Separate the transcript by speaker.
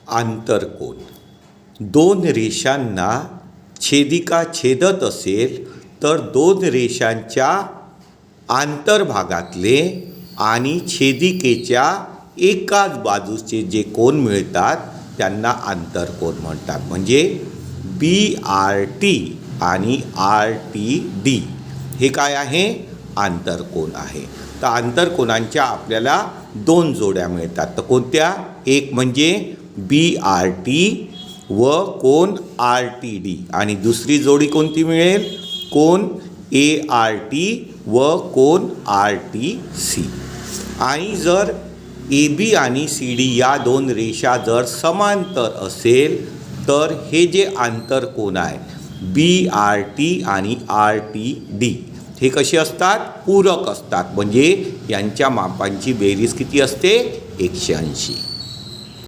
Speaker 1: आंतरकोन. दोन रेषांना छेदिका छेदत असेल तर दोन रेषांच्या आंतरभागातले आणि छेदिकेच्या एकाच बाजूचे जे कोन मिळतात त्यांना आंतरकोन म्हणतात. म्हणजे BRT आणि RTD हे काय आहे? आंतरकोन आहे. तर आंतरकोनांच्या आपल्याला दोन जोड्या मिळतात. तर कोणत्या? एक म्हणजे BRT व कोन RTD आणि दुसरी जोडी कोणती मिळेल? कोन ART व कोन RTC. आणि जर AB आणि CD या दोन रेषा जर समांतर असेल तर हे जे आंतरकोन आहे BRT आणि RTD हे कसे असतात? पूरक असतात. म्हणजे यांच्या मापांची बेरीज किती असते? 180.